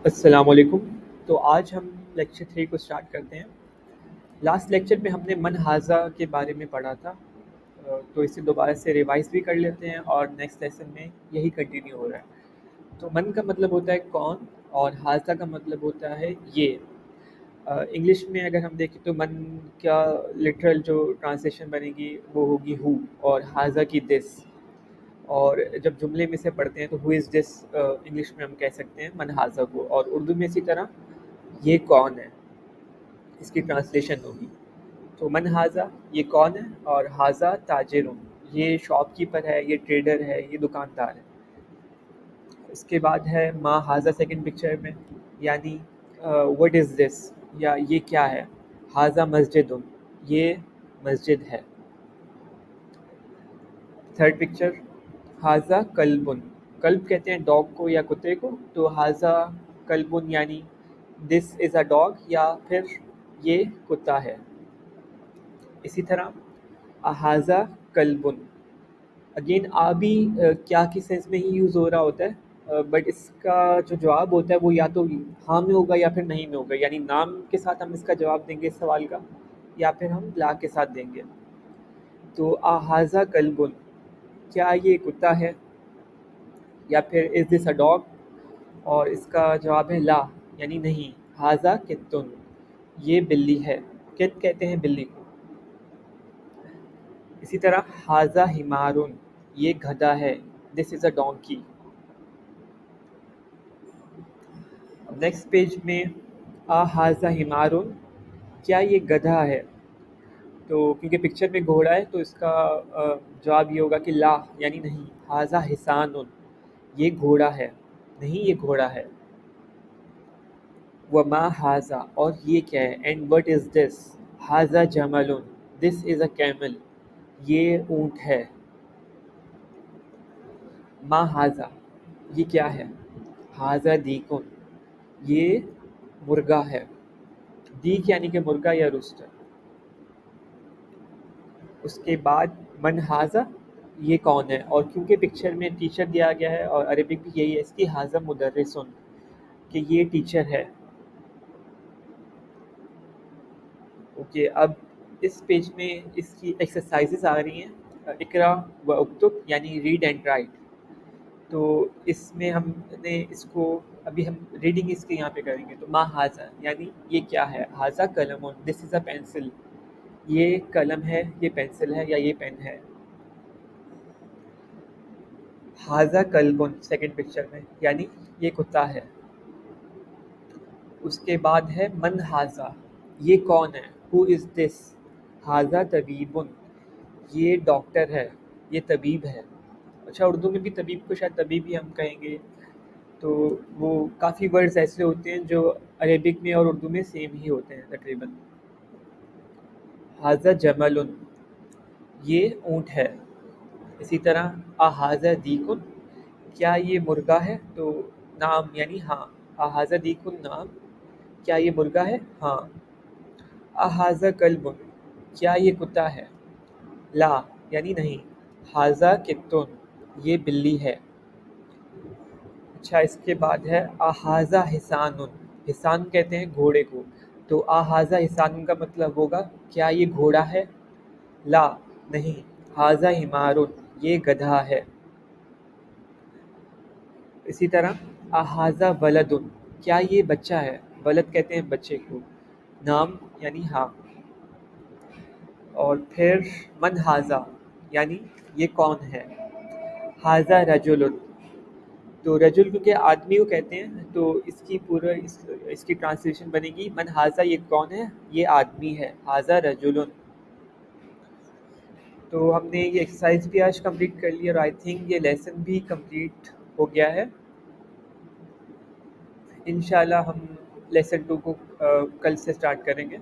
السلام علیکم۔ تو آج ہم لیکچر 3 کو سٹارٹ کرتے ہیں۔ لاسٹ لیکچر میں ہم نے من ہاذا کے بارے میں پڑھا تھا، تو اسے دوبارہ سے ریوائز بھی کر لیتے ہیں اور نیکسٹ لیسن میں یہی کنٹینیو ہو رہا ہے۔ تو من کا مطلب ہوتا ہے کون، اور ہاذا کا مطلب ہوتا ہے یہ۔ انگلش میں اگر ہم دیکھیں تو من کا لٹرل جو ٹرانسلیشن بنے گی وہ ہوگی ہو، اور ہاذا کی دس۔ اور جب جملے میں سے پڑھتے ہیں تو ہو از دس، انگلش میں ہم کہہ سکتے ہیں من ہاذا کو، اور اردو میں اسی طرح یہ کون ہے، اس کی ٹرانسلیشن ہوگی۔ تو من ہاذا یہ کون ہے، اور ہاذا تاجر، یہ شاپ کیپر ہے، یہ ٹریڈر ہے، یہ دکاندار ہے۔ اس کے بعد ہے ما ہاذا سیکنڈ پکچر میں، یعنی وٹ از دس، یا یہ کیا ہے۔ ہاذا مسجد، یہ مسجد ہے۔ تھرڈ پکچر ہاذا کلب، کلب کہتے ہیں ڈاگ کو یا کتے کو، تو ہاذا کلب یعنی دس از اے ڈاگ، یا پھر یہ کتا ہے۔ اسی طرح ہاذا کلب، اگین آ بھی کیا کی سینس میں ہی یوز ہو رہا ہوتا ہے، بٹ اس کا جو جواب ہوتا ہے وہ یا تو ہاں میں ہوگا یا پھر نہیں میں ہوگا، یعنی نام کے ساتھ ہم اس کا جواب دیں گے اس سوال کا، یا پھر ہم لا کے ساتھ دیں گے۔ تو ہاذا کلب، کیا یہ کتا ہے، یا پھر از دس اے ڈاگ، اور اس کا جواب ہے لا، یعنی نہیں۔ ہاذا کتن، یہ بلی ہے، کت کہتے ہیں بلی کو۔ اسی طرح ہاذا حمارن، یہ گدھا ہے، دس از اے ڈونکی۔ نیکسٹ پیج میں ہاذا حمارن، کیا یہ گدھا ہے، تو کیونکہ پکچر میں گھوڑا ہے تو اس کا جواب یہ ہوگا کہ لا، یعنی نہیں۔ ہاذا حصان، یہ گھوڑا ہے، نہیں یہ گھوڑا ہے۔ وما ہاذا، اور یہ کیا ہے، اینڈ وٹ از دس۔ ہاذا جمل، دس از اے کیمل، یہ اونٹ ہے۔ ما ہاذا، یہ کیا ہے۔ ہاذا دیکن، یہ مرغا ہے۔ دیک یعنی کہ مرغا یا روسٹر۔ اس کے بعد من ہاذا، یہ کون ہے، اور کیونکہ پکچر میں ٹیچر دیا گیا ہے اور عربک بھی یہی ہے اس کی، ہاذا مدرسن، کہ یہ ٹیچر ہے۔ اوکے، اب اس پیج میں اس کی ایکسرسائزز آ رہی ہیں۔ اقرا و اکتب، یعنی ریڈ اینڈ رائٹ۔ تو اس میں ہم نے اس کو ابھی ہم ریڈنگ اس کے یہاں پہ کریں گے۔ تو ما ہاذا یعنی یہ کیا ہے۔ ہاذا قلم، دس از اے پینسل، یہ قلم ہے، یہ پینسل ہے یا یہ پین ہے۔ ہاذا کلب، سیکنڈ پکچر میں، یعنی یہ کتا ہے۔ اس کے بعد ہے من ہاذا، یہ کون ہے، ہو از دس۔ ہاذا طبیب، یہ ڈاکٹر ہے، یہ طبیب ہے۔ اچھا، اردو میں بھی طبیب کو شاید طبیب ہی ہم کہیں گے، تو وہ کافی ورڈز ایسے ہوتے ہیں جو عربک میں اور اردو میں سیم ہی ہوتے ہیں تقریباً۔ ہاذا جمل، یہ اونٹ ہے۔ اسی طرح ہاذا دیکن، کیا یہ مرغا ہے، تو نام یعنی ہاں۔ ہاذا دیکن نام، کیا یہ مرغا ہے، ہاں۔ ہاذا کلب، کیا یہ کتا ہے، لا، یعنی نہیں۔ ہاذا کتن، یہ بلی ہے۔ اچھا، اس کے بعد ہے ہاذا حصان، حصان کہتے ہیں گھوڑے کو، تو ہاذا حصان کا مطلب ہوگا کیا یہ گھوڑا ہے، لا، نہیں۔ ہاذا حمارن، یہ گدھا ہے۔ اسی طرح ہاذا ولد، کیا یہ بچہ ہے، ولد کہتے ہیں بچے کو، نام یعنی ہاں۔ اور پھر من ہاذا، یعنی یہ کون ہے۔ ہاذا رجل، تو رجل کیونکہ آدمی کو کہتے ہیں تو اس کی پورا اس کی ٹرانسلیشن بنے گی من ہاذا، یہ کون ہے، یہ آدمی ہے۔ ہاذا رجل۔ تو ہم نے یہ ایکسرسائز بھی آج کمپلیٹ کر لی، اور آئی تھنک یہ لیسن بھی کمپلیٹ ہو گیا ہے۔ انشاءاللہ ہم لیسن 2 کو کل سے سٹارٹ کریں گے۔